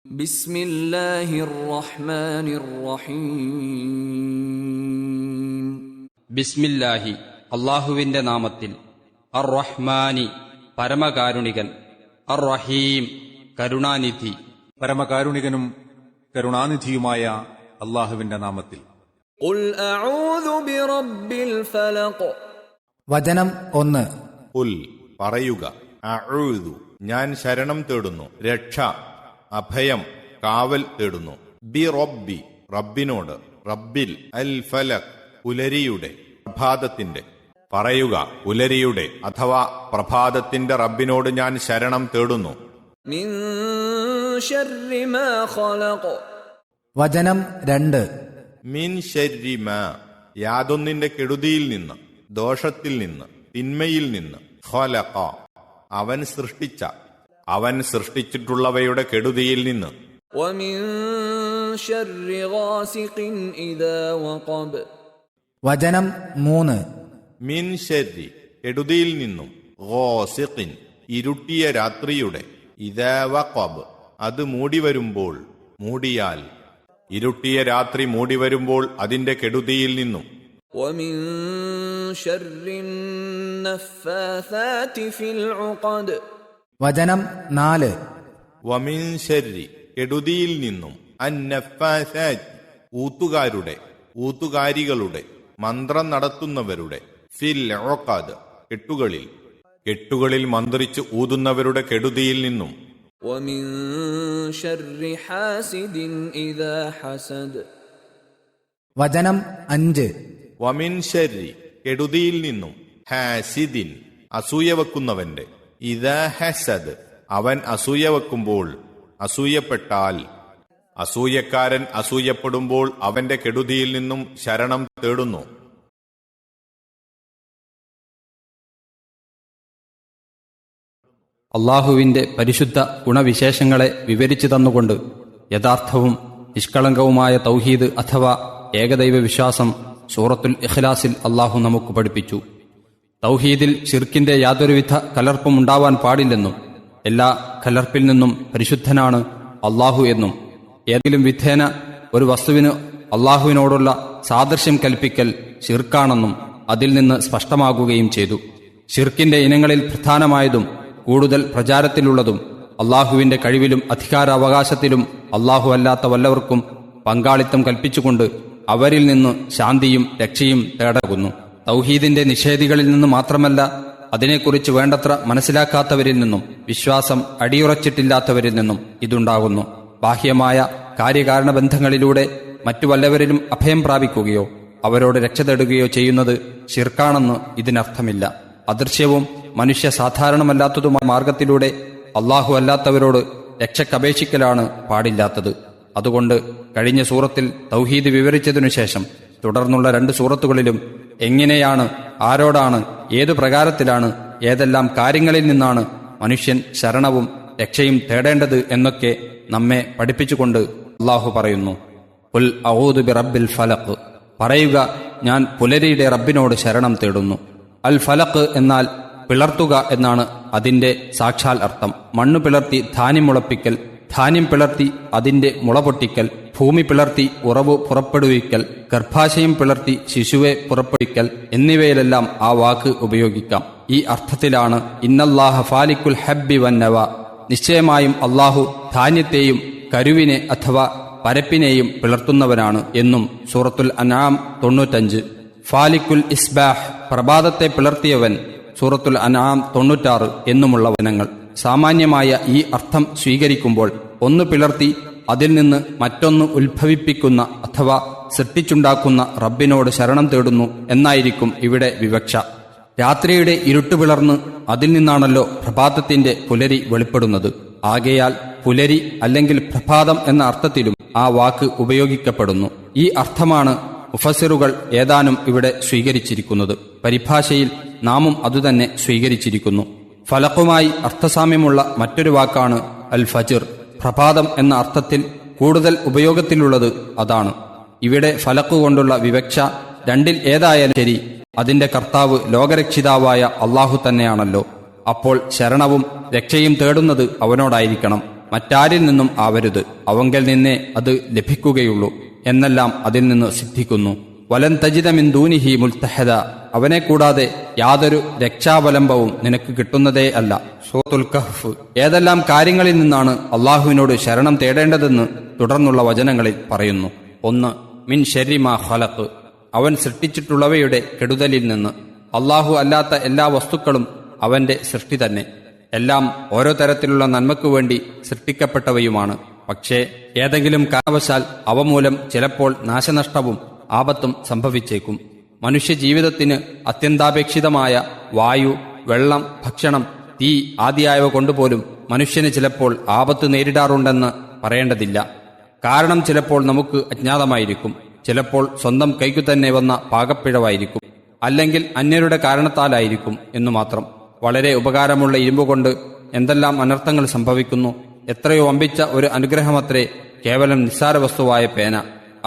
ബിസ്മില്ലാഹിർ റഹ്മാനിർ റഹീം. ബിസ്മില്ലാഹി അള്ളാഹുവിന്റെ നാമത്തിൽ. അർ റഹ്മാനി പരമകാരുണികൻ, അർ റഹീം കരുണാനിധി. പരമകാരുണികനും കരുണാനിധിയുമായ അള്ളാഹുവിന്റെ നാമത്തിൽ. ഖുൽ അഊദു ബിറബ്ബിൽ ഫലഖ്. വചനം 1. ഉൽ പറയുക, അഊദു ഞാൻ ശരണം തേടുന്നു, രക്ഷ, അഭയം, കാവൽ തേടുന്നു, ബി റബ്ബി റബ്ബിനോട്, റബ്ബിൽ, അൽ ഫലക് പുലരിയുടെ, പ്രഭാതത്തിന്റെ. പറയുക, പുലരിയുടെ അഥവാ പ്രഭാതത്തിന്റെ റബ്ബിനോട് ഞാൻ ശരണം തേടുന്നു. മിൻ ശർരി മാ ഖലഖ്. വചനം 2. മിൻ ശർരി മാ യാതൊന്നിന്റെ കെടുതിയിൽ നിന്ന്, ദോഷത്തിൽ നിന്ന്, തിന്മയിൽ നിന്ന്, ഖലഖ അവൻ സൃഷ്ടിച്ച, അവൻ സൃഷ്ടിച്ചിട്ടുള്ളവയുടെ കെടുതിയിൽ നിന്ന്. വമിൻ ശർരി ഗാസിഖിൻ ഇദാ വഖബ്. വചനം 3. മിൻ ശർരി കെടുതിയിൽ നിന്നും, ഗാസിഖിൻ ഇരുട്ടിയ രാത്രിയുടെ, ഇദാ വഖബ് അത് മൂടിവരുമ്പോൾ, മൂടിയാൽ, ഇരുട്ടിയ രാത്രി മൂടിവരുമ്പോൾ അതിന്റെ കെടുതിയിൽ നിന്നും. വമിൻ ശർരി നഫ്ഫാഥാതി ഫിൽ ഉഖദ്. വചനം 4. വമിൻ ശർരി കെടുതിയിൽ നിന്നും, അന്നഫാസാത്ത് ഊത്തുകാരുടെ, ഊത്തുകാരികളുടെ, മന്ത്രം നടത്തുന്നവരുടെ, ഫിൽ ഉഖദ് കെട്ടുകളിൽ, കെട്ടുകളിൽ മന്ത്രിച്ച് ഊതുന്നവരുടെ കെടുതിയിൽ നിന്നും. വമിൻ ശർരി ഹാസിദിൻ ഇദാ ഹസദ്. വചനം 5. വമിൻ ശർരി കെടുതിയിൽ നിന്നും, ഹാസിദിൻ അസൂയ വെക്കുന്നവന്റെ, ഇദാ ഹസദ് അവൻ അസൂയ വെക്കുമ്പോൾ, അസൂയപ്പെട്ടാൽ, അസൂയക്കാരൻ അസൂയപ്പെടുമ്പോൾ അവന്റെ കെടുതിയിൽ നിന്നും ശരണം തേടുന്നു. അള്ളാഹുവിന്റെ പരിശുദ്ധ ഗുണവിശേഷങ്ങളെ വിവരിച്ചു തന്നുകൊണ്ട് യഥാർത്ഥവും നിഷ്കളങ്കവുമായ തൗഹീദ് അഥവാ ഏകദൈവ വിശ്വാസം സൂറത്തുൽ ഇഖ്ലാസിൽ അള്ളാഹു നമുക്ക് പഠിപ്പിച്ചു. തൗഹീദിൽ ശിർക്കിന്റെ യാതൊരുവിധ കലർപ്പും ഉണ്ടാവാൻ പാടില്ലെന്നും എല്ലാ കലർപ്പിൽ നിന്നും പരിശുദ്ധനാണ് അള്ളാഹു എന്നും ഏതെങ്കിലും വിധേന ഒരു വസ്തുവിന് അള്ളാഹുവിനോടുള്ള സാദൃശ്യം കൽപ്പിക്കൽ ശിർക്കാണെന്നും അതിൽ നിന്ന് സ്പഷ്ടമാകുകയും ചെയ്തു. ശിർക്കിന്റെ ഇനങ്ങളിൽ പ്രധാനമായതും കൂടുതൽ പ്രചാരത്തിലുള്ളതും അള്ളാഹുവിന്റെ കഴിവിലും അധികാരാവകാശത്തിലും അള്ളാഹു അല്ലാത്ത വല്ലവർക്കും പങ്കാളിത്തം കൽപ്പിച്ചുകൊണ്ട് അവരിൽ നിന്ന് ശാന്തിയും രക്ഷയും തേടാകുന്നു. തൗഹീദിന്റെ നിഷേധികളിൽ നിന്ന് മാത്രമല്ല, അതിനെക്കുറിച്ച് വേണ്ടത്ര മനസ്സിലാക്കാത്തവരിൽ നിന്നും വിശ്വാസം അടിയുറച്ചിട്ടില്ലാത്തവരിൽ നിന്നും ഇതുണ്ടാകുന്നു. ബാഹ്യമായ കാര്യകാരണ ബന്ധങ്ങളിലൂടെ മറ്റു വല്ലവരിലും അഭയം പ്രാപിക്കുകയോ അവരോട് രക്ഷ തേടുകയോ ചെയ്യുന്നത് ശിർക്കാണെന്ന് ഇതിനർത്ഥമില്ല. അദൃശ്യവും മനുഷ്യ സാധാരണമല്ലാത്തതുമായ മാർഗത്തിലൂടെ അള്ളാഹു അല്ലാത്തവരോട് രക്ഷക്കപേക്ഷിക്കലാണ് പാടില്ലാത്തത്. അതുകൊണ്ട് കഴിഞ്ഞ സൂറത്തിൽ തൗഹീദ് വിവരിച്ചതിനു ശേഷം തുടർന്നുള്ള 2 സൂറത്തുകളിലും എങ്ങനെയാണ്, ആരോടാണ്, ഏതു പ്രകാരത്തിലാണ്, ഏതെല്ലാം കാര്യങ്ങളിൽ നിന്നാണ് മനുഷ്യൻ ശരണവും രക്ഷയും തേടേണ്ടത് എന്നൊക്കെ നമ്മെ പഠിപ്പിച്ചുകൊണ്ട് അള്ളാഹു പറയുന്നു. ഖുൽ അഊദു ബിറബ്ബിൽ ഫലഖ് പറയുക, ഞാൻ പുലരിയുടെ റബ്ബിനോട് ശരണം തേടുന്നു. അൽ ഫലഖ് എന്നാൽ പിളർത്തുക എന്നാണ് അതിന്റെ സാക്ഷാൽ അർത്ഥം. മണ്ണു പിളർത്തി ധാന്യം മുളപ്പിക്കൽ, ധാന്യം പിളർത്തി അതിന്റെ മുള പൊട്ടിക്കൽ, ഭൂമി പിളർത്തി ഉറവ് പുറപ്പെടുവിക്കൽ, ഗർഭാശയം പിളർത്തി ശിശുവെ പുറപ്പെടുവിക്കൽ എന്നിവയിലെല്ലാം ആ വാക്ക് ഉപയോഗിക്കാം. ഈ അർത്ഥത്തിലാണ് ഇന്നല്ലാഹ ഫാലിക്കുൽ ഹബ്ബി വന്നവ, നിശ്ചയമായും അള്ളാഹു ധാന്യത്തെയും കരുവിനെ അഥവാ പരപ്പിനെയും പിളർത്തുന്നവനാണ് എന്നും സൂറത്തുൽ അൻആം 95. ഫാലിക്കുൽ ഇസ്ബാഹ് പ്രഭാതത്തെ പിളർത്തിയവൻ സൂറത്തുൽ അൻആം 96 എന്നുമുള്ള വചനങ്ങൾ. സാമാന്യമായ ഈ അർത്ഥം സ്വീകരിക്കുമ്പോൾ ഒന്ന് പിളർത്തി അതിൽ നിന്ന് മറ്റൊന്ന് ഉത്ഭവിപ്പിക്കുന്ന അഥവാ സൃഷ്ടിച്ചുണ്ടാക്കുന്ന റബ്ബിനോട് ശരണം തേടുന്നു എന്നായിരിക്കും ഇവിടെ വിവക്ഷ. രാത്രിയുടെ ഇരുട്ട് പിളർന്ന് അതിൽ നിന്നാണല്ലോ പ്രഭാതത്തിന്റെ പുലരി വെളിപ്പെടുന്നത്. ആകയാൽ പുലരി അല്ലെങ്കിൽ പ്രഭാതം എന്ന അർത്ഥത്തിലും ആ വാക്ക് ഉപയോഗിക്കപ്പെടുന്നു. ഈ അർത്ഥമാണ് മുഫസ്സിറുകൾ ഏതാനും ഇവിടെ സ്വീകരിച്ചിരിക്കുന്നത്. പരിഭാഷയിൽ നാമും അതുതന്നെ സ്വീകരിച്ചിരിക്കുന്നു. ഫലഖുമായി അർത്ഥസാമ്യമുള്ള മറ്റൊരു വാക്കാണ് അൽ ഫജ്ർ. പ്രഭാതം എന്ന അർത്ഥത്തിൽ കൂടുതൽ ഉപയോഗത്തിലുള്ളത് അതാണ്. ഇവിടെ ഫലഖ് കൊണ്ടുള്ള വിവക്ഷ രണ്ടിൽ ഏതായാലും ശരി, അതിന്റെ കർത്താവ് ലോകരക്ഷിതാവായ അള്ളാഹു തന്നെയാണല്ലോ. അപ്പോൾ ശരണവും രക്ഷയും തേടുന്നത് അവനോടായിരിക്കണം. മറ്റാരിൽ നിന്നും ആവരുത്, അവങ്കൽ നിന്നേ അത് ലഭിക്കുകയുള്ളൂ എന്നെല്ലാം അതിൽ നിന്ന് സിദ്ധിക്കുന്നു. വലൻ തജിദ മിൻ ദൂനിഹി മുൽത്തഹദ, അവനെ കൂടാതെ യാതൊരു രക്ഷാവലംബവും നിനക്ക് കിട്ടുന്നതേ അല്ല. സൂറത്തുൽ കഹ്ഫ്. ഏതെല്ലാം കാര്യങ്ങളിൽ നിന്നാണ് അള്ളാഹുവിനോട് ശരണം തേടേണ്ടതെന്ന് തുടർന്നുള്ള വചനങ്ങളിൽ പറയുന്നു. 1. മിൻ ശർരി മാ ഖലഖ്, അവൻ സൃഷ്ടിച്ചിട്ടുള്ളവയുടെ കെടുതലിൽ നിന്ന്. അള്ളാഹു അല്ലാത്ത എല്ലാ വസ്തുക്കളും അവന്റെ സൃഷ്ടി തന്നെ. എല്ലാം ഓരോ തരത്തിലുള്ള നന്മയ്ക്കു വേണ്ടി സൃഷ്ടിക്കപ്പെട്ടവയുമാണ്. പക്ഷേ ഏതെങ്കിലും കാരണവശാൽ അവ മൂലം ചിലപ്പോൾ നാശനഷ്ടവും ആപത്തും സംഭവിച്ചേക്കും. മനുഷ്യ ജീവിതത്തിന് അത്യന്താപേക്ഷിതമായ വായു, വെള്ളം, ഭക്ഷണം, തീ ആദിയായവ കൊണ്ടുപോലും മനുഷ്യന് ചിലപ്പോൾ ആപത്ത് നേരിടാറുണ്ടെന്ന് പറയേണ്ടതില്ല. കാരണം ചിലപ്പോൾ നമുക്ക് അജ്ഞാതമായിരിക്കും, ചിലപ്പോൾ സ്വന്തം കൈക്കു തന്നെ വന്ന പാകപ്പിഴവായിരിക്കും, അല്ലെങ്കിൽ അന്യരുടെ കാരണത്താലായിരിക്കും എന്നു മാത്രം. വളരെ ഉപകാരമുള്ള ഇരുമ്പുകൊണ്ട് എന്തെല്ലാം അനർത്ഥങ്ങൾ സംഭവിക്കുന്നു. എത്രയോ വമ്പിച്ച ഒരു അനുഗ്രഹമത്രേ കേവലം നിസ്സാര വസ്തുവായ പേന.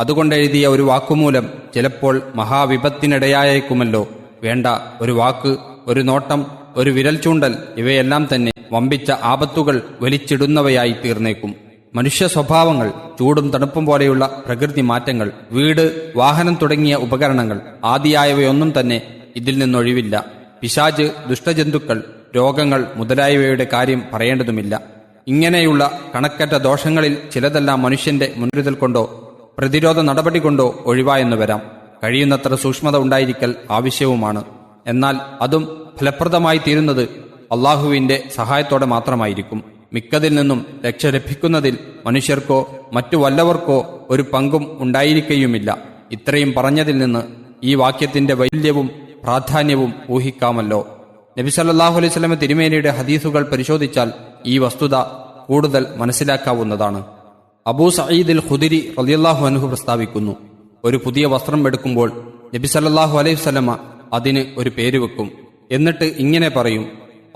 അതുകൊണ്ടെഴുതിയ ഒരു വാക്കുമൂലം ചിലപ്പോൾ മഹാവിപത്തിനിടയായേക്കുമല്ലോ. വേണ്ട, ഒരു വാക്ക്, ഒരു നോട്ടം, ഒരു വിരൽ ചൂണ്ടൽ, ഇവയെല്ലാം തന്നെ വമ്പിച്ച ആപത്തുകൾ വലിച്ചിടുന്നവയായി തീർന്നേക്കും. മനുഷ്യ സ്വഭാവങ്ങൾ, ചൂടും തണുപ്പും പോലെയുള്ള പ്രകൃതി മാറ്റങ്ങൾ, വീട്, വാഹനം തുടങ്ങിയ ഉപകരണങ്ങൾ ആദിയായവയൊന്നും തന്നെ ഇതിൽ നിന്നൊഴിവില്ല. പിശാച്, ദുഷ്ടജന്തുക്കൾ, രോഗങ്ങൾ മുതലായവയുടെ കാര്യം പറയേണ്ടതുമില്ല. ഇങ്ങനെയുള്ള കണക്കറ്റ ദോഷങ്ങളിൽ ചിലതെല്ലാം മനുഷ്യന്റെ മുൻകരുതൽ കൊണ്ടോ പ്രതിരോധ നടപടി കൊണ്ടോ ഒഴിവായെന്നു വരാം. കഴിയുന്നത്ര സൂക്ഷ്മത ഉണ്ടായിരിക്കൽ ആവശ്യവുമാണ്. എന്നാൽ അതും ഫലപ്രദമായി തീരുന്നത് അള്ളാഹുവിന്റെ സഹായത്തോടെ മാത്രമായിരിക്കും. മിക്കതിൽ നിന്നും രക്ഷ ലഭിക്കുന്നതിൽ മനുഷ്യർക്കോ മറ്റു വല്ലവർക്കോ ഒരു പങ്കും ഉണ്ടായിരിക്കുകയുമില്ല. ഇത്രയും പറഞ്ഞതിൽ നിന്ന് ഈ വാക്യത്തിന്റെ വൈല്യവും പ്രാധാന്യവും ഊഹിക്കാമല്ലോ. നബി സല്ലല്ലാഹു അലൈഹി വസല്ലം തിരുമേനിയുടെ ഹദീസുകൾ പരിശോധിച്ചാൽ ഈ വസ്തുത കൂടുതൽ മനസ്സിലാക്കാവുന്നതാണ്. അബൂ സഈദ് അൽ ഖുദരി റളിയല്ലാഹു അൻഹു പ്രസ്താവിക്കുന്നു, ഒരു പുതിയ വസ്ത്രം എടുക്കുമ്പോൾ നബി സല്ലല്ലാഹു അലൈഹി വസല്ലം അതിന് ഒരു പേര് വെക്കും. എന്നിട്ട് ഇങ്ങനെ പറയും: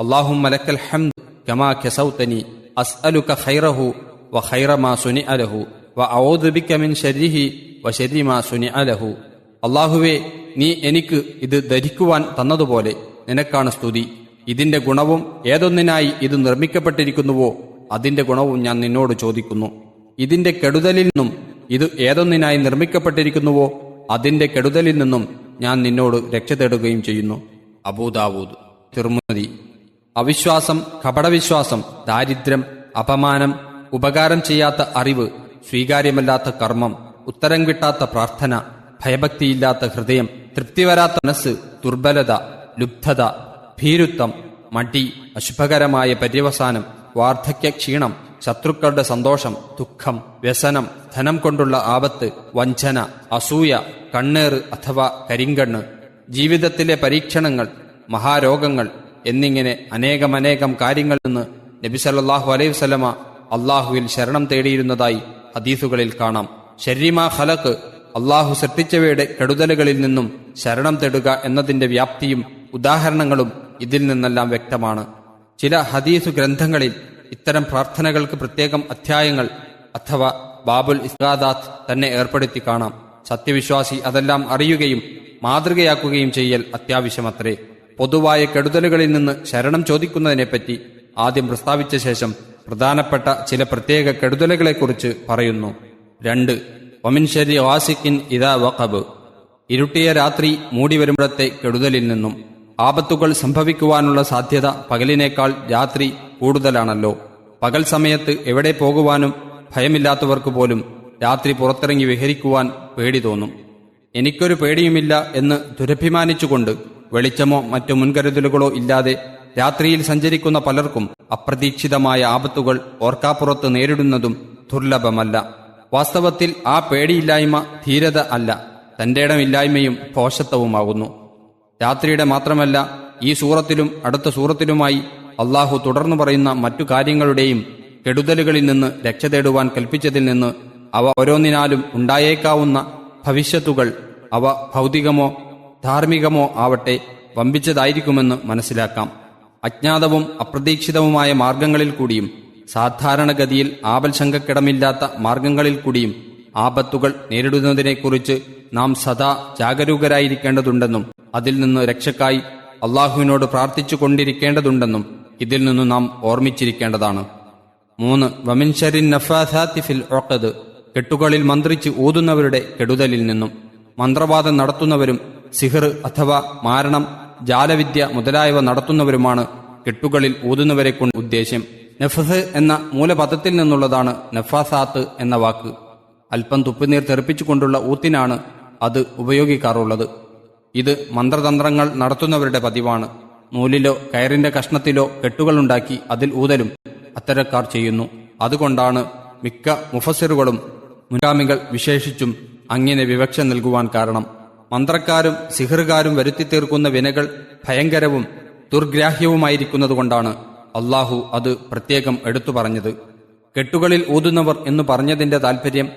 അല്ലാഹുമ്മ ലക്കൽ ഹംദ് കമാ കസൗതനി അസ്അലുക ഖൈറഹു വ ഖൈറ മാ സുനിഅ ലഹു വ അഊദു ബിക മിൻ ശർരിഹി വ ശർരി മാ സുനിഅ ലഹു. അല്ലാഹുവേ, നീ എനിക്ക് ഇത് ധരിക്കുവാൻ തന്നതുപോലെ നിനക്കാണ് സ്തുതി. ഇതിന്റെ ഗുണവും ഏതൊന്നിനായി ഇത് നിർമ്മിക്കപ്പെട്ടിരിക്കുന്നുവോ അതിന്റെ ഗുണവും ഞാൻ നിന്നോട് ചോദിക്കുന്നു. ഇതിന്റെ കെടുതലിൽ നിന്നും ഇത് ഏതൊന്നിനായി നിർമ്മിക്കപ്പെട്ടിരിക്കുന്നുവോ അതിന്റെ കെടുതലിൽ നിന്നും ഞാൻ നിന്നോട് രക്ഷ തേടുകയും ചെയ്യുന്നു. അബൂദാവൂദ്. തിർമുദി. അവിശ്വാസം, കപടവിശ്വാസം, ദാരിദ്ര്യം, അപമാനം, ഉപകാരം ചെയ്യാത്ത അറിവ്, സ്വീകാര്യമല്ലാത്ത കർമ്മം, ഉത്തരം കിട്ടാത്ത പ്രാർത്ഥന, ഭയഭക്തിയില്ലാത്ത ഹൃദയം, തൃപ്തി വരാത്ത മനസ്സ്, ദുർബലത, ലുബ്ധത, ഭീരുത്വം, മടി, അശുഭകരമായ പര്യവസാനം, വാർദ്ധക്യ ക്ഷീണം, ശത്രുക്കളുടെ സന്തോഷം, ദുഃഖം, വ്യസനം, ധനം കൊണ്ടുള്ള ആപത്ത്, വഞ്ചന, അസൂയ, കണ്ണേറ് അഥവാ കരിങ്കണ്ണ്, ജീവിതത്തിലെ പരീക്ഷണങ്ങൾ, മഹാരോഗങ്ങൾ എന്നിങ്ങനെ അനേകമനേകം കാര്യങ്ങളിൽ നിന്ന് നബി സല്ലല്ലാഹു അലൈഹി വസല്ലമ അള്ളാഹുവിൽ ശരണം തേടിയിരുന്നതായി ഹദീസുകളിൽ കാണാം. ശർരി മാ ഖലഖ്, അള്ളാഹു സൃഷ്ടിച്ചവയുടെ കെടുതലുകളിൽ നിന്നും ശരണം തേടുക എന്നതിന്റെ വ്യാപ്തിയും ഉദാഹരണങ്ങളും ഇതിൽ നിന്നെല്ലാം വ്യക്തമാണ്. ചില ഹദീസു ഗ്രന്ഥങ്ങളിൽ ഇത്തരം പ്രാർത്ഥനകൾക്ക് പ്രത്യേകം അധ്യായങ്ങൾ അഥവാ ബാബുൽ ഇസ്ഗാദാത്ത് തന്നെ ഏർപ്പെടുത്തി കാണാം. സത്യവിശ്വാസി അതെല്ലാം അറിയുകയും മാതൃകയാക്കുകയും ചെയ്യൽ അത്യാവശ്യമത്രേ. പൊതുവായ കെടുതലുകളിൽ നിന്ന് ശരണം ചോദിക്കുന്നതിനെപ്പറ്റി ആദ്യം പ്രസ്താവിച്ച ശേഷം പ്രധാനപ്പെട്ട ചില പ്രത്യേക കെടുതലുകളെക്കുറിച്ച് പറയുന്നു. 2. വമിൻ ശർരി ഗാസിഖിൻ ഇദാ വഖബ്, ഇരുട്ടിയ രാത്രി മൂടി വരുമ്പോഴത്തെ കെടുതലിൽ നിന്നും. ആപത്തുകൾ സംഭവിക്കുവാനുള്ള സാധ്യത പകലിനേക്കാൾ രാത്രി കൂടുതലാണല്ലോ. പകൽ സമയത്ത് എവിടെ പോകുവാനും ഭയമില്ലാത്തവർക്ക് പോലും രാത്രി പുറത്തിറങ്ങി വിഹരിക്കുവാൻ പേടി തോന്നും. എനിക്കൊരു പേടിയുമില്ല എന്ന് ദുരഭിമാനിച്ചുകൊണ്ട് വെളിച്ചമോ മറ്റു മുൻകരുതലുകളോ ഇല്ലാതെ രാത്രിയിൽ സഞ്ചരിക്കുന്ന പലർക്കും അപ്രതീക്ഷിതമായ ആപത്തുകൾ ഓർക്കാപ്പുറത്ത് നേരിടുന്നതും ദുർലഭമല്ല. വാസ്തവത്തിൽ ആ പേടിയില്ലായ്മ ധീരത അല്ല, തന്റേടമില്ലായ്മയും ഭോഷത്വവുമാകുന്നു. രാത്രിയുടെ മാത്രമല്ല, ഈ സൂറത്തിലും അടുത്ത സൂറത്തിലുമായി അള്ളാഹു തുടർന്നു പറയുന്ന മറ്റു കാര്യങ്ങളുടെയും കെടുതലുകളിൽ നിന്ന് രക്ഷ തേടുവാൻ കൽപ്പിച്ചതിൽ നിന്ന് അവ ഓരോന്നിനാലും ഉണ്ടായേക്കാവുന്ന ഭവിഷ്യത്തുകൾ, അവ ഭൗതികമോ ധാർമ്മികമോ ആവട്ടെ, വമ്പിച്ചതായിരിക്കുമെന്ന് മനസ്സിലാക്കാം. അജ്ഞാതവും അപ്രതീക്ഷിതവുമായ മാർഗങ്ങളിൽ കൂടിയും സാധാരണഗതിയിൽ ആപൽശങ്കക്കിടമില്ലാത്ത മാർഗങ്ങളിൽ കൂടിയും ആപത്തുകൾ നേരിടുന്നതിനെക്കുറിച്ച് നാം സദാ ജാഗരൂകരായിരിക്കേണ്ടതുണ്ടെന്നും അതിൽ നിന്ന് രക്ഷക്കായി അള്ളാഹുവിനോട് പ്രാർത്ഥിച്ചു കൊണ്ടിരിക്കേണ്ടതുണ്ടെന്നും ഇതിൽ നിന്ന് നാം ഓർമ്മിച്ചിരിക്കേണ്ടതാണ്. 3. വമിൻ ശർരി നഫാസാത്തി ഫിൽ ഉഖദ്, കെട്ടുകളിൽ മന്ത്രിച്ച് ഊതുന്നവരുടെ കെടുതലിൽ നിന്നും. മന്ത്രവാദം നടത്തുന്നവരും സിഹർ അഥവാ മാരണം, ജാലവിദ്യ മുതലായവ നടത്തുന്നവരുമാണ് കെട്ടുകളിൽ ഊതുന്നവരെ കൊണ്ട് ഉദ്ദേശ്യം. നഫ്സ് എന്ന മൂലപദത്തിൽ നിന്നുള്ളതാണ് നഫാസാത്ത് എന്ന വാക്ക്. അല്പം തുപ്പുനീർ തെറിപ്പിച്ചുകൊണ്ടുള്ള ഊത്തിനാണ് അത് ഉപയോഗിക്കാറുള്ളത്. ഇത് മന്ത്രതന്ത്രങ്ങൾ നടത്തുന്നവരുടെ പതിവാണ്. നൂലിലോ കയറിന്റെ കഷ്ണത്തിലോ കെട്ടുകളുണ്ടാക്കി അതിൽ ഊതലും അത്തരക്കാർ ചെയ്യുന്നു. അതുകൊണ്ടാണ് മിക്ക മുഫസ്സിറുകളും മുൻഗാമികൾ വിശേഷിച്ചും അങ്ങനെ വിവക്ഷ നൽകുവാൻ കാരണം. മന്ത്രക്കാരും സിഹറുകാരും വരുത്തിത്തീർക്കുന്ന വിനകൾ ഭയങ്കരവും ദുർഗ്രാഹ്യവുമായിരിക്കുന്നതുകൊണ്ടാണ് അള്ളാഹു അത് പ്രത്യേകം എടുത്തു പറഞ്ഞത്. കെട്ടുകളിൽ ഊതുന്നവർ എന്നു പറഞ്ഞതിന്റെ താൽപര്യം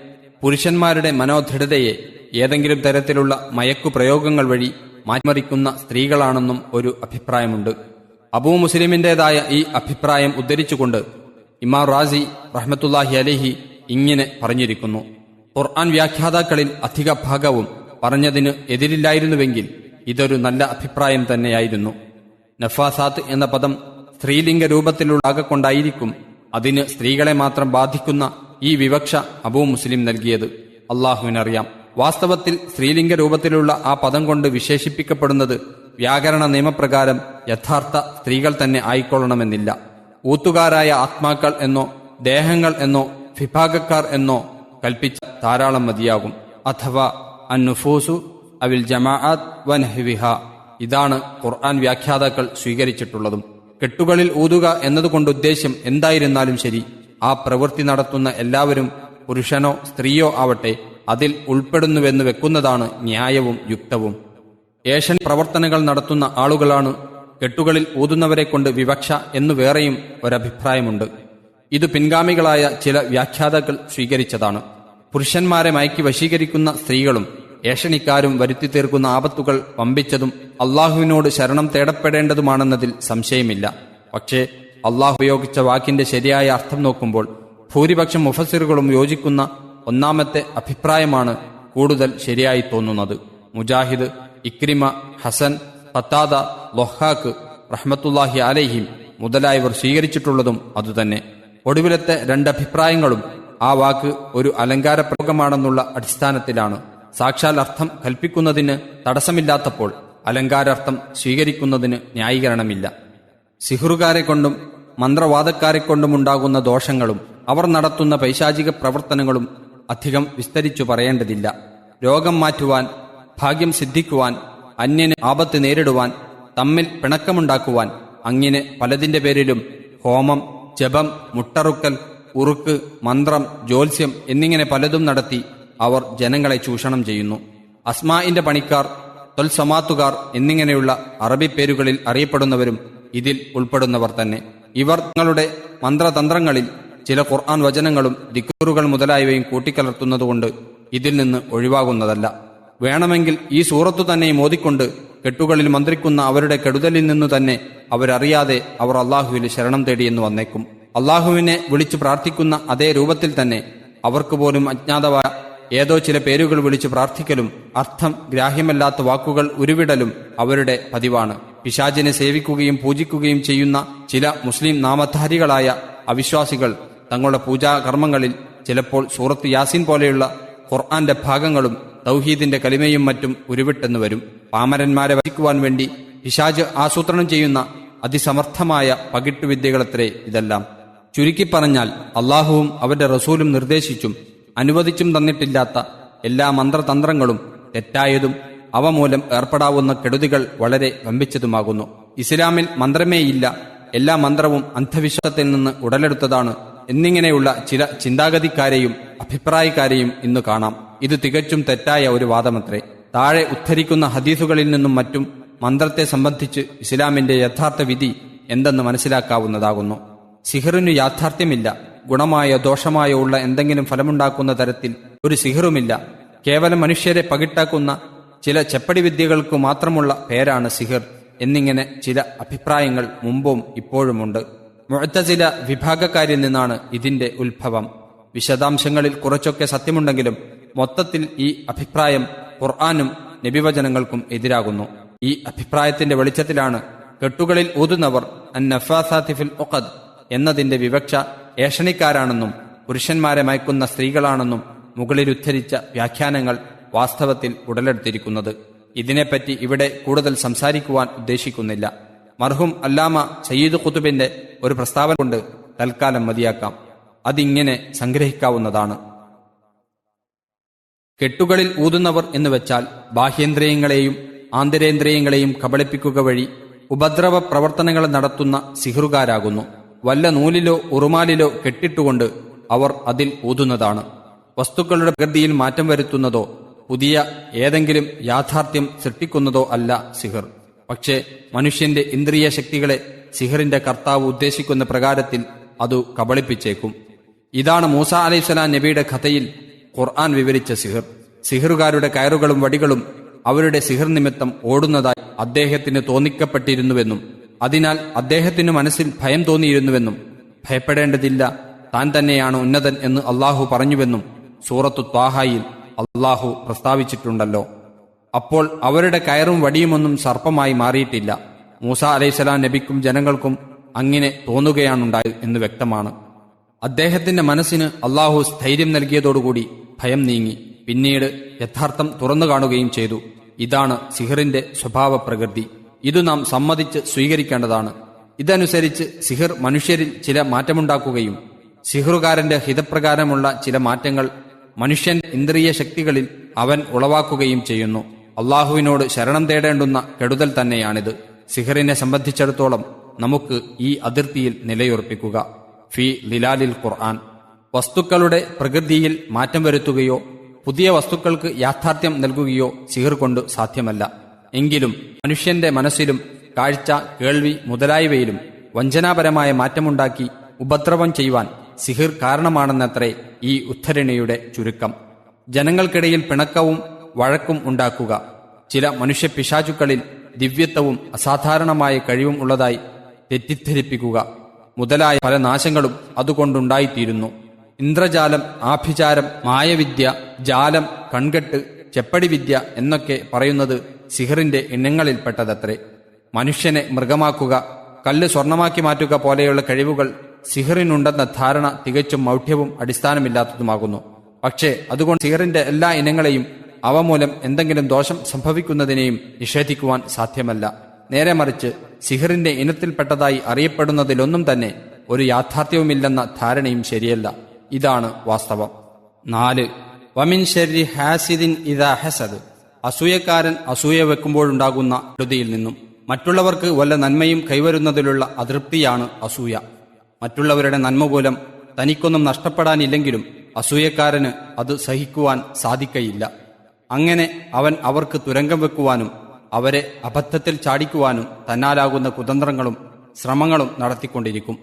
പുരുഷന്മാരുടെ മനോദൃഢതയെ ഏതെങ്കിലും തരത്തിലുള്ള മയക്കു പ്രയോഗങ്ങൾ വഴി മാറ്റിമറിക്കുന്ന സ്ത്രീകളാണെന്നും ഒരു അഭിപ്രായമുണ്ട്. അബൂ മുസ്ലിമിന്റേതായ ഈ അഭിപ്രായം ഉദ്ധരിച്ചുകൊണ്ട് ഇമാം റാസി റഹ്മത്തുള്ളാഹി അലൈഹി ഇങ്ങനെ പറഞ്ഞിരിക്കുന്നു: ഖുർആൻ വ്യാഖ്യാതാക്കളിൽ അധിക ഭാഗവും പറഞ്ഞതിന് എതിരില്ലായിരുന്നുവെങ്കിൽ ഇതൊരു നല്ല അഭിപ്രായം തന്നെയായിരുന്നു. നഫാസാത്ത് എന്ന പദം സ്ത്രീലിംഗ രൂപത്തിലുള്ള കൊണ്ടായിരിക്കും അതിന് സ്ത്രീകളെ മാത്രം ബാധിക്കുന്ന ഈ വിവക്ഷ അബൂ മുസ്ലിം നൽകിയത്. അള്ളാഹുവിനറിയാം. വാസ്തവത്തിൽ സ്ത്രീലിംഗ രൂപത്തിലുള്ള ആ പദം കൊണ്ട് വിശേഷിപ്പിക്കപ്പെടുന്നത് വ്യാകരണ നിയമപ്രകാരം യഥാർത്ഥ സ്ത്രീകൾ തന്നെ ആയിക്കൊള്ളണമെന്നില്ല. ഊത്തുകാരായ ആത്മാക്കൾ എന്നോ ദേഹങ്ങൾ എന്നോ വിഭാഗക്കാർ എന്നോ കൽപ്പിച്ച ധാരാളം മതിയാകും. അഥവാ അന്നുഫൂസു അവിൽ ജമാഅത്ത് വനഹ്വിഹ. ഇതാണ് ഖുർആൻ വ്യാഖ്യാതാക്കൾ സ്വീകരിച്ചിട്ടുള്ളതും. കെട്ടുകളിൽ ഊതുക എന്നതുകൊണ്ട് ഉദ്ദേശ്യം എന്തായിരുന്നാലും ശരി, ആ പ്രവൃത്തി നടത്തുന്ന എല്ലാവരും പുരുഷനോ സ്ത്രീയോ ആവട്ടെ അതിൽ ഉൾപ്പെടുന്നുവെന്ന് വെക്കുന്നതാണ് ന്യായവും യുക്തവും. ഏഷൻ പ്രവർത്തനങ്ങൾ നടത്തുന്ന ആളുകളാണ് കെട്ടുകളിൽ ഊതുന്നവരെ കൊണ്ട് വിവക്ഷ എന്നു വേറെയും ഒരഭിപ്രായമുണ്ട്. ഇത് പിൻഗാമികളായ ചില വ്യാഖ്യാതാക്കൾ സ്വീകരിച്ചതാണ്. പുരുഷന്മാരെ മയക്കി വശീകരിക്കുന്ന സ്ത്രീകളും ഏഷണിക്കാരും വരുത്തി തീർക്കുന്ന ആപത്തുകൾ വമ്പിച്ചതും അള്ളാഹുവിനോട് ശരണം തേടപ്പെടേണ്ടതുമാണെന്നതിൽ സംശയമില്ല. പക്ഷേ അള്ളാഹു ഉപയോഗിച്ച വാക്കിന്റെ ശരിയായ അർത്ഥം നോക്കുമ്പോൾ ഭൂരിപക്ഷം മുഫസ്സിറുകളും യോജിക്കുന്ന ഒന്നാമത്തെ അഭിപ്രായമാണ് കൂടുതൽ ശരിയായി തോന്നുന്നത്. മുജാഹിദ്, ഇക്രിമ, ഹസൻ, ഖത്താദ, ലൊഹാക്ക് റഹ്മത്തുള്ളാഹി അലൈഹിം മുതലായവർ സ്വീകരിച്ചിട്ടുള്ളതും അതുതന്നെ. ഒടുവിലത്തെ രണ്ടഭിപ്രായങ്ങളും ആ വാക്ക് ഒരു അലങ്കാര പ്രയോഗമാണെന്നുള്ള അടിസ്ഥാനത്തിലാണ്. സാക്ഷാൽ അർത്ഥം കൽപ്പിക്കുന്നതിന് തടസ്സമില്ലാത്തപ്പോൾ അലങ്കാരാർത്ഥം സ്വീകരിക്കുന്നതിന് ന്യായീകരണമില്ല. സിഹറുകാരെ കൊണ്ടും മന്ത്രവാദക്കാരെ കൊണ്ടുമുണ്ടാകുന്ന ദോഷങ്ങളും അവർ നടത്തുന്ന പൈശാചിക പ്രവർത്തനങ്ങളും അധികം വിസ്തരിച്ചു പറയേണ്ടതില്ല. രോഗം മാറ്റുവാൻ, ഭാഗ്യം സിദ്ധിക്കുവാൻ, അന്യന് ആപത്ത് നേരിടുവാൻ, തമ്മിൽ പിണക്കമുണ്ടാക്കുവാൻ, അങ്ങനെ പലതിന്റെ പേരിലും ഹോമം, ജപം, മുട്ടറുക്കൽ, ഉറുക്ക്, മന്ത്രം, ജ്യോത്സ്യം എന്നിങ്ങനെ പലതും നടത്തി അവർ ജനങ്ങളെ ചൂഷണം ചെയ്യുന്നു. അസ്മാഇന്റെ പണിക്കാർ, തൊൽസമാത്തുകാർ എന്നിങ്ങനെയുള്ള അറബി പേരുകളിൽ അറിയപ്പെടുന്നവരും ഇതിൽ ഉൾപ്പെടുന്നവർ തന്നെ. ഇവർ തങ്ങളുടെ മന്ത്രതന്ത്രങ്ങളിൽ ചില ഖുർആൻ വചനങ്ങളും ദിക്റുകൾ മുതലായവയും കൂട്ടിക്കലർത്തുന്നതുകൊണ്ട് ഇതിൽ നിന്ന് ഒഴിവാകുന്നതല്ല. വേണമെങ്കിൽ ഈ സൂറത്തു തന്നെയും ഓതിക്കൊണ്ട് കെട്ടുകളിൽ മന്ത്രിക്കുന്ന അവരുടെ കെടുതലിൽ നിന്നു തന്നെ അവരറിയാതെ അവർ അള്ളാഹുവിൽ ശരണം തേടിയെന്ന് വന്നേക്കും. അള്ളാഹുവിനെ വിളിച്ചു പ്രാർത്ഥിക്കുന്ന അതേ രൂപത്തിൽ തന്നെ അവർക്ക് പോലും അജ്ഞാതമായ ഏതോ ചില പേരുകൾ വിളിച്ചു പ്രാർത്ഥിക്കലും അർത്ഥം ഗ്രാഹ്യമല്ലാത്ത വാക്കുകൾ ഉരുവിടലും അവരുടെ പതിവാണ്. പിശാചിനെ സേവിക്കുകയും പൂജിക്കുകയും ചെയ്യുന്ന ചില മുസ്ലിം നാമധാരികളായ അവിശ്വാസികൾ തങ്ങളുടെ പൂജാകർമ്മങ്ങളിൽ ചിലപ്പോൾ സൂറത്ത് യാസീൻ പോലെയുള്ള ഖുർആന്റെ ഭാഗങ്ങളും തൗഹീദിന്റെ കലിമയും മറ്റും ഉരുവിട്ടെന്ന് വരും. പാമരന്മാരെ വധിക്കുവാൻ വേണ്ടി പിശാച് ആസൂത്രണം ചെയ്യുന്ന അതിസമർത്ഥമായ പകിട്ടുവിദ്യകളത്രേ ഇതെല്ലാം. ചുരുക്കിപ്പറഞ്ഞാൽ അള്ളാഹുവും അവന്റെ റസൂലും നിർദ്ദേശിച്ചും അനുവദിച്ചും തന്നിട്ടില്ലാത്ത എല്ലാ മന്ത്രതന്ത്രങ്ങളും തെറ്റായതും അവ മൂലം ഏർപ്പെടാവുന്ന കെടുതികൾ വളരെ വമ്പിച്ചതുമാകുന്നു. ഇസ്ലാമിൽ മന്ത്രമേയില്ല, എല്ലാ മന്ത്രവും അന്ധവിശ്വാസത്തിൽ നിന്ന് ഉടലെടുത്തതാണ് എന്നിങ്ങനെയുള്ള ചില ചിന്താഗതിക്കാരെയും അഭിപ്രായക്കാരെയും ഇന്ന് കാണാം. ഇത് തികച്ചും തെറ്റായ ഒരു വാദമത്രേ. താഴെ ഉദ്ധരിക്കുന്ന ഹദീസുകളിൽ നിന്നും മറ്റും മന്ത്രത്തെ സംബന്ധിച്ച് ഇസ്ലാമിന്റെ യഥാർത്ഥ വിധി എന്തെന്ന് മനസ്സിലാക്കാവുന്നതാകുന്നു. സിഹറിനു യാഥാർത്ഥ്യമില്ല. ഗുണമായോ ദോഷമായോ ഉള്ള എന്തെങ്കിലും ഫലമുണ്ടാക്കുന്ന തരത്തിൽ ഒരു സിഹറുമില്ല. കേവലം മനുഷ്യരെ പകിട്ടാക്കുന്ന ചില ചെപ്പടി വിദ്യകൾക്കു മാത്രമുള്ള പേരാണ് സിഹർ എന്നിങ്ങനെ ചില അഭിപ്രായങ്ങൾ മുമ്പും ഇപ്പോഴുമുണ്ട്. മുഅ്തസില വിഭാഗക്കാരിൽ നിന്നാണ് ഇതിന്റെ ഉത്ഭവം. വിശദാംശങ്ങളിൽ കുറച്ചൊക്കെ സത്യമുണ്ടെങ്കിലും മൊത്തത്തിൽ ഈ അഭിപ്രായം ഖുർആനും നബിവചനങ്ങൾക്കും എതിരാകുന്നു. ഈ അഭിപ്രായത്തിന്റെ വെളിച്ചത്തിലാണ് കെട്ടുകളിൽ ഊതുന്നവർ അൻ നഫാസാത്തി ഫിൽ ഉഖദ് എന്നതിന്റെ വിവക്ഷ ഏഷണിക്കാരാണെന്നും പുരുഷന്മാരെ മയക്കുന്ന സ്ത്രീകളാണെന്നും മുകളിൽ ഉദ്ധരിച്ച വ്യാഖ്യാനങ്ങൾ വാസ്തവത്തിൽ ഉടലെടുത്തിരിക്കുന്നത്. ഇതിനെപ്പറ്റി ഇവിടെ കൂടുതൽ സംസാരിക്കുവാൻ ഉദ്ദേശിക്കുന്നില്ല. മർഹൂം അല്ലാമ സയ്യിദ് ഖുതുബിന്റെ ഒരു പ്രസ്താവന കൊണ്ട് തൽക്കാലം മതിയാക്കാം. അതിങ്ങനെ സംഗ്രഹിക്കാവുന്നതാണ്. കെട്ടുകളിൽ ഊതുന്നവർ എന്ന് വെച്ചാൽ ബാഹ്യേന്ദ്രിയങ്ങളെയും ആന്തരേന്ദ്രിയങ്ങളെയും കബളിപ്പിക്കുക വഴി ഉപദ്രവ പ്രവർത്തനങ്ങൾ നടത്തുന്ന സിഹ്റുകാരാകുന്നു. വല്ല നൂലിലോ ഉറുമാലിലോ കെട്ടിട്ടുകൊണ്ട് അവർ അതിൽ ഊതുന്നതാണ്. വസ്തുക്കളുടെ പ്രകൃതിയിൽ മാറ്റം വരുത്തുന്നതോ പുതിയ ഏതെങ്കിലും യാഥാർത്ഥ്യം സൃഷ്ടിക്കുന്നതോ അല്ല സിഹർ. പക്ഷേ മനുഷ്യന്റെ ഇന്ദ്രിയ ശക്തികളെ സിഹറിന്റെ കർത്താവ് ഉദ്ദേശിക്കുന്ന പ്രകാരത്തിൽ അത് കബളിപ്പിച്ചേക്കും. ഇതാണ് മൂസ അലൈഹിസ്സലാം നബിയുടെ കഥയിൽ ഖുർആൻ വിവരിച്ച സിഹർ. സിഹറുകാരുടെ കയറുകളും വടികളും അവരുടെ സിഹർ നിമിത്തം ഓടുന്നതായി അദ്ദേഹത്തിന് തോന്നിക്കപ്പെട്ടിരുന്നുവെന്നും അതിനാൽ അദ്ദേഹത്തിന് മനസ്സിൽ ഭയം തോന്നിയിരുന്നുവെന്നും ഭയപ്പെടേണ്ടതില്ല, താൻ തന്നെയാണ് ഉന്നതൻ എന്ന് അള്ളാഹു പറഞ്ഞുവെന്നും സൂറത്തു ത്വാഹയിൽ അള്ളാഹു പ്രസ്താവിച്ചിട്ടുണ്ടല്ലോ. അപ്പോൾ അവരുടെ കയറും വടിയുമൊന്നും സർപ്പമായി മാറിയിട്ടില്ല. മൂസ അലൈഹിസ്സലാം നബിക്കും ജനങ്ങൾക്കും അങ്ങനെ തോന്നുകയാണുണ്ടായത് എന്ന് വ്യക്തമാണ്. അദ്ദേഹത്തിന്റെ മനസ്സിന് അള്ളാഹു സ്ഥൈര്യം നൽകിയതോടുകൂടി ഭയം നീങ്ങി. പിന്നീട് യഥാർത്ഥം തുറന്നു കാണുകയും ചെയ്തു. ഇതാണ് സിഹറിന്റെ സ്വഭാവ പ്രകൃതി. ഇതു നാം സമ്മതിച്ച് സ്വീകരിക്കേണ്ടതാണ്. ഇതനുസരിച്ച് സിഹർ മനുഷ്യരിൽ ചില മാറ്റമുണ്ടാക്കുകയും സിഹറുകാരന്റെ ഹിതപ്രകാരമുള്ള ചില മാറ്റങ്ങൾ മനുഷ്യന്റെ ഇന്ദ്രിയ ശക്തികളിൽ അവൻ ഉളവാക്കുകയും ചെയ്യുന്നു. അള്ളാഹുവിനോട് ശരണം തേടേണ്ടുന്ന കെടുതൽ തന്നെയാണിത്. സിഹറിനെ സംബന്ധിച്ചിടത്തോളം നമുക്ക് ഈ അതിർത്തിയിൽ നിലയുറപ്പിക്കുക. ഫി ലിലാലിൽ ഖുർആൻ. വസ്തുക്കളുടെ പ്രകൃതിയിൽ മാറ്റം വരുത്തുകയോ പുതിയ വസ്തുക്കൾക്ക് യാഥാർത്ഥ്യം നൽകുകയോ സിഹർ കൊണ്ട് സാധ്യമല്ല. എങ്കിലും മനുഷ്യന്റെ മനസ്സിലും കാഴ്ച, കേൾവി മുതലായവയിലും വഞ്ചനാപരമായ മാറ്റമുണ്ടാക്കി ഉപദ്രവം ചെയ്യുവാൻ സിഹിർ കാരണമാണെന്നത്രേ ഈ ഉദ്ധരണിയുടെ ചുരുക്കം. ജനങ്ങൾക്കിടയിൽ പിണക്കവും വഴക്കും ഉണ്ടാക്കുക, ചില മനുഷ്യ പിശാചുക്കളിൽ ദിവ്യത്വവും അസാധാരണമായ കഴിവും ഉള്ളതായി തെറ്റിദ്ധരിപ്പിക്കുക മുതലായ പല നാശങ്ങളും അതുകൊണ്ടുണ്ടായിത്തീരുന്നു. ഇന്ദ്രജാലം, ആഭിചാരം, മായവിദ്യ, ജാലം, കൺകെട്ട്, ചെപ്പടിവിദ്യ എന്നൊക്കെ പറയുന്നത് സിഹറിന്റെ ഇനങ്ങളിൽപ്പെട്ടതത്രേ. മനുഷ്യനെ മൃഗമാക്കുക, കല്ല് സ്വർണമാക്കി മാറ്റുക പോലെയുള്ള കഴിവുകൾ സിഹറിനുണ്ടെന്ന ധാരണ തികച്ചും മൗഢ്യവും അടിസ്ഥാനമില്ലാത്തതുമാകുന്നു. പക്ഷേ അതുകൊണ്ട് സിഹറിന്റെ എല്ലാ ഇനങ്ങളെയും അവ മൂലം എന്തെങ്കിലും ദോഷം സംഭവിക്കുന്നതിനെയും നിഷേധിക്കുവാൻ സാധ്യമല്ല. നേരെ മറിച്ച് സിഹറിന്റെ ഇനത്തിൽപ്പെട്ടതായി അറിയപ്പെടുന്നതിലൊന്നും തന്നെ ഒരു യാഥാർത്ഥ്യവുമില്ലെന്ന ധാരണയും ശരിയല്ല. ഇതാണ് വാസ്തവം. 4. വമിൻ ശർരി ഹാസിദിൻ ഇദാ ഹസദ്. അസൂയക്കാരൻ അസൂയ വെക്കുമ്പോഴുണ്ടാകുന്ന കെടുതിയിൽ നിന്നും. മറ്റുള്ളവർക്ക് വല്ല നന്മയും കൈവരുന്നതിലുള്ള അതൃപ്തിയാണ് അസൂയ. മറ്റുള്ളവരുടെ നന്മ മൂലം തനിക്കൊന്നും നഷ്ടപ്പെടാനില്ലെങ്കിലും അസൂയക്കാരന് അത് സഹിക്കുവാൻ സാധിക്കയില്ല. അങ്ങനെ അവൻ അവർക്ക് തുരങ്കം വെക്കുവാനും അവരെ അബദ്ധത്തിൽ ചാടിക്കുവാനും തന്നാലാകുന്ന കുതന്ത്രങ്ങളും ശ്രമങ്ങളും നടത്തിക്കൊണ്ടിരിക്കും.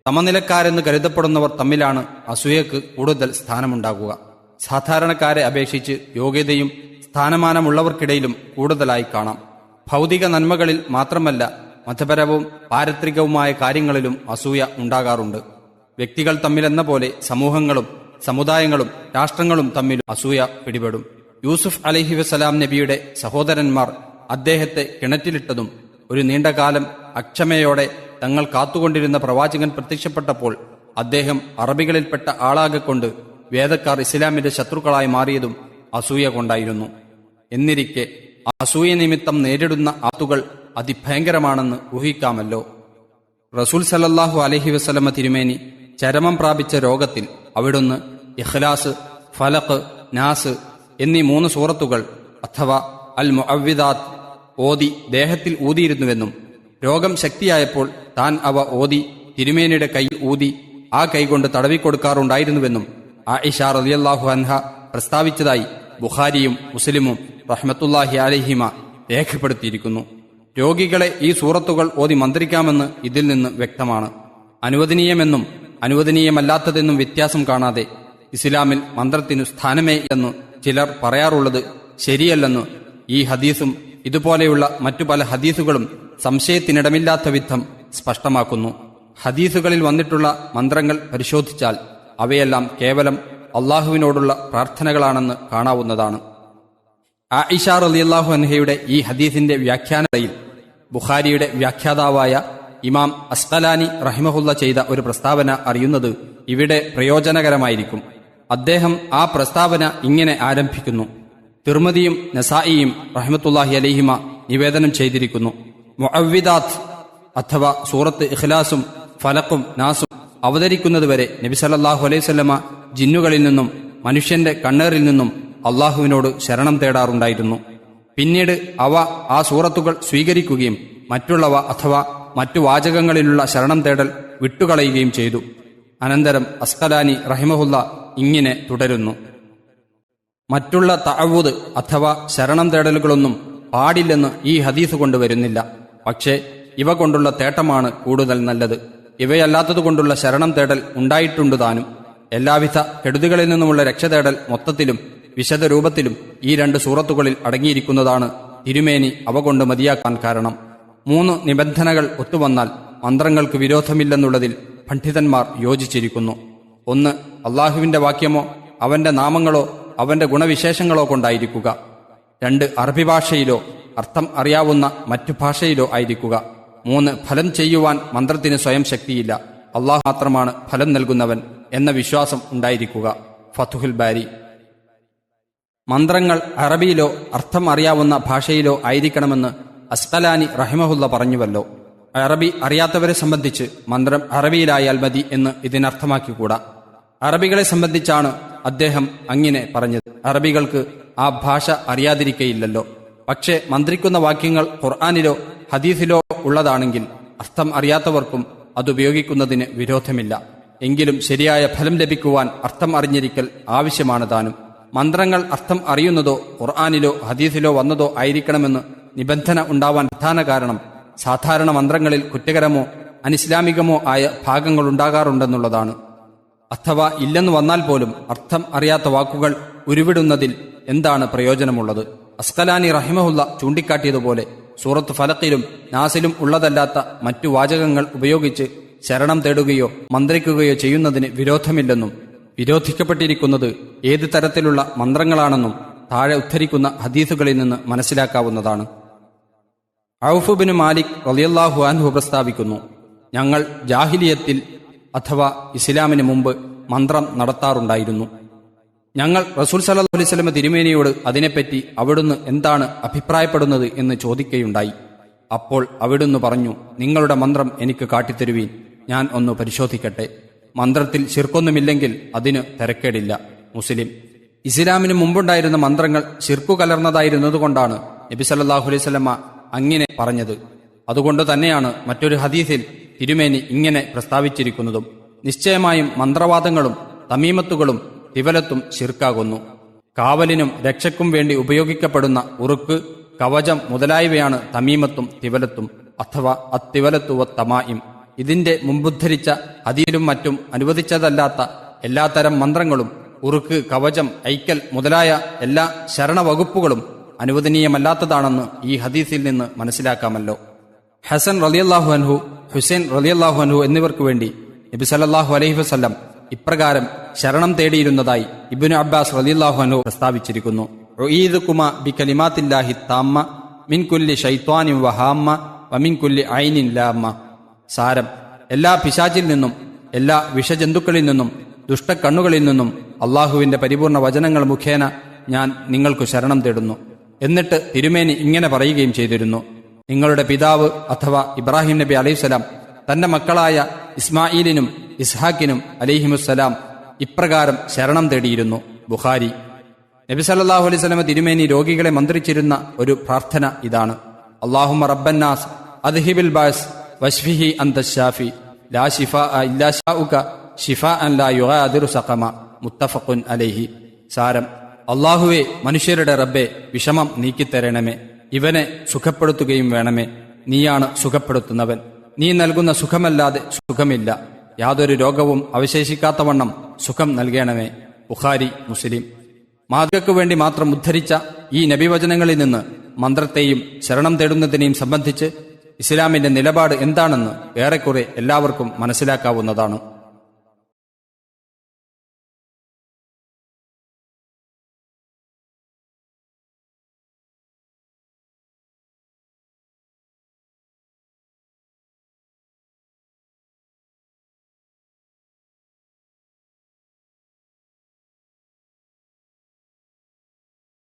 സമനിലക്കാരെന്ന് കരുതപ്പെടുന്നവർ തമ്മിലാണ് അസൂയക്ക് കൂടുതൽ സ്ഥാനമുണ്ടാകുക. സാധാരണക്കാരെ അപേക്ഷിച്ച് യോഗ്യതയും സ്ഥാനമാനമുള്ളവർക്കിടയിലും കൂടുതലായി കാണാം. ഭൗതിക നന്മകളിൽ മാത്രമല്ല, മതപരവും പാരത്രികവുമായ കാര്യങ്ങളിലും അസൂയ ഉണ്ടാകാറുണ്ട്. വ്യക്തികൾ തമ്മിലെന്ന പോലെ സമൂഹങ്ങളും സമുദായങ്ങളും രാഷ്ട്രങ്ങളും തമ്മിൽ അസൂയ പിടിപെടും. യൂസുഫ് അലൈഹി വസലാം നബിയുടെ സഹോദരന്മാർ അദ്ദേഹത്തെ കിണറ്റിലിട്ടതും ഒരു നീണ്ടകാലം അക്ഷമയോടെ തങ്ങൾ കാത്തുകൊണ്ടിരുന്ന പ്രവാചകൻ പ്രത്യക്ഷപ്പെട്ടപ്പോൾ അദ്ദേഹം അറബികളിൽപ്പെട്ട ആളാകൊണ്ട് വേദക്കാർ ഇസ്ലാമിന്റെ ശത്രുക്കളായി മാറിയതും അസൂയ കൊണ്ടായിരുന്നു. എന്നിരിക്കെ അസൂയ നിമിത്തം നേരിടുന്ന ആപത്തുകൾ അതിഭയങ്കരമാണെന്ന് ഊഹിക്കാമല്ലോ. റസൂൽ സല്ലല്ലാഹു അലൈഹി വസല്ലമ തിരുമേനി ചരമം പ്രാപിച്ച രോഗത്തിൽ അവിടുന്ന് ഇഖ്ലാസ്, ഫലഖ്, നാസ് എന്നീ 3 സൂറത്തുകൾ അഥവാ അൽ മുഅവ്വിദാത്ത് ഓതി ദേഹത്തിൽ ഊതിയിരുന്നുവെന്നും രോഗം ശക്തിയായപ്പോൾ താൻ അവ ഓതി തിരുമേനിയുടെ കൈയിൽ ഊതി ആ കൈകൊണ്ട് തടവിക്കൊടുക്കാറുണ്ടായിരുന്നുവെന്നും ആയിഷ റളിയല്ലാഹു അൻഹ പ്രസ്താവിച്ചതായി ബുഖാരിയും മുസ്ലിമും റഹ്മത്തുള്ളാഹി അലൈഹിമ രേഖപ്പെടുത്തിയിരിക്കുന്നു. രോഗികളെ ഈ സൂറത്തുകൾ ഓതി മന്ത്രിക്കാമെന്ന് ഇതിൽ നിന്ന് വ്യക്തമാണ്. അനുവദനീയമെന്നും അനുവദനീയമല്ലാത്തതെന്നും വ്യത്യാസം കാണാതെ ഇസ്ലാമിൽ മന്ത്രത്തിനു സ്ഥാനമേ എന്ന് ചിലർ പറയാറുള്ളത് ശരിയല്ലെന്ന് ഈ ഹദീസും ഇതുപോലെയുള്ള മറ്റു പല ഹദീസുകളും സംശയത്തിനിടമില്ലാത്ത വിധം സ്പഷ്ടമാക്കുന്നു. ഹദീസുകളിൽ വന്നിട്ടുള്ള മന്ത്രങ്ങൾ പരിശോധിച്ചാൽ അവയെല്ലാം കേവലം അള്ളാഹുവിനോടുള്ള പ്രാർത്ഥനകളാണെന്ന് കാണാവുന്നതാണ്. ആയിഷ റളിയല്ലാഹു അൻഹയുടെ ഈ ഹദീസിന്റെ വ്യാഖ്യാനത്തിൽ ബുഖാരിയുടെ വ്യാഖ്യാതാവായ ഇമാം അസ്കലാനി റഹിമഹുല്ല ചെയ്ത ഒരു പ്രസ്താവന അറിയുന്നത് ഇവിടെ പ്രയോജനകരമായിരിക്കും. അദ്ദേഹം ആ പ്രസ്താവന ഇങ്ങനെ ആരംഭിക്കുന്നു: തിർമിദിയും നസായിയും റഹ്മത്തുള്ളാഹി അലൈഹിമ നിവേദനം ചെയ്തിരിക്കുന്നു, മുഅവ്വിദാത്ത് അഥവാ സൂറത്ത് ഇഖ്ലാസും ഫലഖും നാസും അവതരിക്കുന്നതുവരെ നബി സല്ലല്ലാഹു അലൈഹി വസല്ലമ ജിന്നുകളിൽ നിന്നും മനുഷ്യന്റെ കണ്ണേറിൽ നിന്നും അള്ളാഹുവിനോട് ശരണം തേടാറുണ്ടായിരുന്നു. പിന്നീട് അവ ആ സൂറത്തുകൾ സ്വീകരിക്കുകയും മറ്റുള്ളവ അഥവാ മറ്റു വാചകങ്ങളിലുള്ള ശരണം തേടൽ വിട്ടുകളയുകയും ചെയ്തു. അനന്തരം അസ്കലാനി റഹിമഹുല്ല ഇങ്ങനെ തുടരുന്നു: മറ്റുള്ള തഅവ്വുദ് അഥവാ ശരണം തേടലുകളൊന്നും പാടില്ലെന്ന് ഈ ഹദീസ് കൊണ്ടുവരുന്നില്ല. പക്ഷേ ഇവ കൊണ്ടുള്ള തേട്ടമാണ് കൂടുതൽ നല്ലത്. ഇവയല്ലാത്തതുകൊണ്ടുള്ള ശരണം തേടൽ ഉണ്ടായിട്ടുണ്ട് താനും. എല്ലാവിധ കെടുതികളിൽ നിന്നുമുള്ള രക്ഷതേടൽ മൊത്തത്തിലും വിശദ രൂപത്തിലും ഈ 2 സൂറത്തുകളിൽ അടങ്ങിയിരിക്കുന്നതാണ് തിരുമേനി അവ കൊണ്ട് മതിയാക്കാൻ കാരണം. 3 നിബന്ധനകൾ ഒത്തുവന്നാൽ മന്ത്രങ്ങൾക്ക് വിരോധമില്ലെന്നുള്ളതിൽ പണ്ഡിതന്മാർ യോജിച്ചിരിക്കുന്നു. 1. അള്ളാഹുവിന്റെ വാക്യമോ അവന്റെ നാമങ്ങളോ അവന്റെ ഗുണവിശേഷങ്ങളോ കൊണ്ടായിരിക്കുക. 2. അറബി ഭാഷയിലോ അർത്ഥം അറിയാവുന്ന മറ്റു ഭാഷയിലോ ആയിരിക്കുക. 3. ഫലം ചെയ്യുവാൻ മന്ത്രത്തിന് സ്വയം ശക്തിയില്ല, അള്ളാഹു മാത്രമാണ് ഫലം നൽകുന്നവൻ എന്ന വിശ്വാസം ഉണ്ടായിരിക്കുക. ഫതുഹുൽ ബാരി. മന്ത്രങ്ങൾ അറബിയിലോ അർത്ഥം അറിയാവുന്ന ഭാഷയിലോ ആയിരിക്കണമെന്ന് അസ്കലാനി റഹിമഹുല്ല പറഞ്ഞുവല്ലോ. അറബി അറിയാത്തവരെ സംബന്ധിച്ച് മന്ത്രം അറബിയിലായാൽ മതി എന്ന് ഇതിനർത്ഥമാക്കിക്കൂടാ. അറബികളെ സംബന്ധിച്ചാണ് അദ്ദേഹം അങ്ങനെ പറഞ്ഞത്. അറബികൾക്ക് ആ ഭാഷ അറിയാതിരിക്കയില്ലല്ലോ. പക്ഷേ മന്ത്രിക്കുന്ന വാക്യങ്ങൾ ഖുർആനിലോ ഹദീസിലോ ഉള്ളതാണെങ്കിൽ അർത്ഥം അറിയാത്തവർക്കും അതുപയോഗിക്കുന്നതിന് വിരോധമില്ല. എങ്കിലും ശരിയായ ഫലം ലഭിക്കുവാൻ അർത്ഥം അറിഞ്ഞിരിക്കൽ ആവശ്യമാണ് താനും. മന്ത്രങ്ങൾ അർത്ഥം അറിയുന്നതോ ഖുർആനിലോ ഹദീസിലോ വന്നതോ ആയിരിക്കണമെന്ന് നിബന്ധന ഉണ്ടാവാൻ പ്രധാന കാരണം സാധാരണ മന്ത്രങ്ങളിൽ കുറ്റകരമോ അനിസ്ലാമികമോ ആയ ഭാഗങ്ങളുണ്ടാകാറുണ്ടെന്നുള്ളതാണ്. അഥവാ ഇല്ലെന്ന് വന്നാൽ പോലും അർത്ഥം അറിയാത്ത വാക്കുകൾ ഉരുവിടുന്നതിൽ എന്താണ് പ്രയോജനമുള്ളത്? അസ്കലാനി റഹിമഹുല്ല ചൂണ്ടിക്കാട്ടിയതുപോലെ സൂറത്ത് ഫലഖിലും നാസിലും ഉള്ളതല്ലാത്ത മറ്റു വാചകങ്ങൾ ഉപയോഗിച്ച് ശരണം തേടുകയോ മന്ത്രിക്കുകയോ ചെയ്യുന്നതിന് വിരോധമില്ലെന്നും വിരോധിക്കപ്പെട്ടിരിക്കുന്നത് ഏത് തരത്തിലുള്ള മന്ത്രങ്ങളാണെന്നും താഴെ ഉദ്ധരിക്കുന്ന ഹദീസുകളിൽ നിന്ന് മനസ്സിലാക്കാവുന്നതാണ്. ഔഫ് ബിൻ മാലിക് റളിയല്ലാഹു അൻഹു പ്രസ്താവിക്കുന്നു: ഞങ്ങൾ ജാഹിലിയത്തിൽ അഥവാ ഇസ്ലാമിന് മുമ്പ് മന്ത്രം നടത്താറുണ്ടായിരുന്നു. ഞങ്ങൾ റസൂൽ സല്ലല്ലാഹു അലൈഹി വസല്ലം തിരുമേനിയോട് അതിനെപ്പറ്റി അവിടുന്ന് എന്താണ് അഭിപ്രായപ്പെടുന്നത് എന്ന് ചോദിക്കുകയുണ്ടായി. അപ്പോൾ അവിടുന്ന് പറഞ്ഞു: നിങ്ങളുടെ മന്ത്രം എനിക്ക് കാട്ടിത്തരുവീൻ, ഞാൻ ഒന്ന് പരിശോധിക്കട്ടെ. മന്ത്രത്തിൽ ശിർക്കൊന്നുമില്ലെങ്കിൽ അതിന് തിരക്കേടില്ല. മുസ്ലിം. ഇസ്ലാമിന് മുമ്പുണ്ടായിരുന്ന മന്ത്രങ്ങൾ ശിർക്കു കലർന്നതായിരുന്നതുകൊണ്ടാണ് നബി സല്ലല്ലാഹു അലൈഹി വസല്ലമ അങ്ങനെ പറഞ്ഞത്. അതുകൊണ്ട് തന്നെയാണ് മറ്റൊരു ഹദീസിൽ തിരുമേനി ഇങ്ങനെ പ്രസ്താവിച്ചിരിക്കുന്നതും: നിശ്ചയമായും മന്ത്രവാദങ്ങളും തമീമത്തുകളും തിവലത്തും ശിർക്കാകുന്നു. കാവലിനും രക്ഷയ്ക്കും വേണ്ടി ഉപയോഗിക്കപ്പെടുന്ന ഉറുക്ക്, കവചം മുതലായവയാണ് തമീമത്തും തിവലത്തും അഥവാ അത്തിവലത്തു വത്തമായിം. ഇതിന്റെ മുമ്പുദ്ധരിച്ച ഹദീസിലും മറ്റും അനുവദിച്ചതല്ലാത്ത എല്ലാത്തരം മന്ത്രങ്ങളും ഉറുക്ക്, കവചം, ഐക്കൽ മുതലായ എല്ലാ ശരണവകുപ്പുകളും അനുവദനീയമല്ലാത്തതാണെന്ന് ഈ ഹദീസിൽ നിന്ന് മനസ്സിലാക്കാമല്ലോ. ഹസൻ റളിയല്ലാഹു അൻഹു, ഹുസൈൻ റളിയല്ലാഹു അൻഹു എന്നിവർക്കു വേണ്ടി നബി സല്ലല്ലാഹു അലൈഹി വസല്ലം ഇപ്രകാരം ശരണം തേടിയിരുന്നതായി ഇബ്നു അബ്ബാസ് റളിയല്ലാഹു അൻഹു പ്രസ്താവിച്ചിരിക്കുന്നു: ഉഈദുകുമാ ബികലിമാത്തില്ലാഹി താമ്മ മിൻ കുല്ലി ശൈത്വാനിൻ വഹാമ്മ വമിൻ കുല്ലി ഐനിൻ ലാമ്മ. സാരം: എല്ലാ പിശാചിൽ നിന്നും എല്ലാ വിഷജന്തുക്കളിൽ നിന്നും ദുഷ്ടക്കണ്ണുകളിൽ നിന്നും അള്ളാഹുവിന്റെ പരിപൂർണ വചനങ്ങൾ മുഖേന ഞാൻ നിങ്ങൾക്കു ശരണം തേടുന്നു. എന്നിട്ട് തിരുമേനി ഇങ്ങനെ പറയുകയും ചെയ്തിരുന്നു: നിങ്ങളുടെ പിതാവ് അഥവാ ഇബ്രാഹിം നബി അലൈഹിസ്സലാം തന്റെ മക്കളായ ഇസ്മായിലിനും ഇസ്ഹാക്കിനും അലൈഹിമുസ്സലാം ഇപ്രകാരം ശരണം തേടിയിരുന്നു. ബുഖാരി. നബി സല്ലല്ലാഹു അലൈഹി വസല്ലം തിരുമേനി രോഗികളെ മന്ത്രിച്ചിരുന്ന ഒരു പ്രാർത്ഥന ഇതാണ്: അല്ലാഹുമ്മ റബ്ബന്നാസ് അദ്ഹിബിൽ ബഅസ് വശ്ഫിഹി അൻത ശാഫി ലാ ശിഫാഅ ഇല്ലാ ശിഫാഉക ശിഫാഅൻ ലാ യുഗാദിറു സഖമ. മുത്തഫഖുൻ അലൈഹി. സാരം: അല്ലാഹുവേ, മനുഷ്യരുടെ റബ്ബേ, വിഷമം നീക്കിത്തരണമേ, ഇവനെ സുഖപ്പെടുത്തുകയും വേണമേ. നീയാണ് സുഖപ്പെടുത്തുന്നവൻ, നീ നൽകുന്ന സുഖമല്ലാതെ സുഖമില്ല, യാതൊരു രോഗവും അവശേഷിക്കാത്തവണ്ണം സുഖം നൽകണമേ. ബുഖാരി, മുസ്ലിം. മാതൃകയ്ക്കു വേണ്ടി മാത്രം ഉദ്ധരിച്ച ഈ നബിവചനങ്ങളിൽ നിന്ന് മന്ത്രത്തെയും ശരണം തേടുന്നതിനെയും സംബന്ധിച്ച് ഇസ്ലാമിന്റെ നിലപാട് എന്താണെന്ന് ഏറെക്കുറെ എല്ലാവർക്കും മനസ്സിലാക്കാവുന്നതാണ്.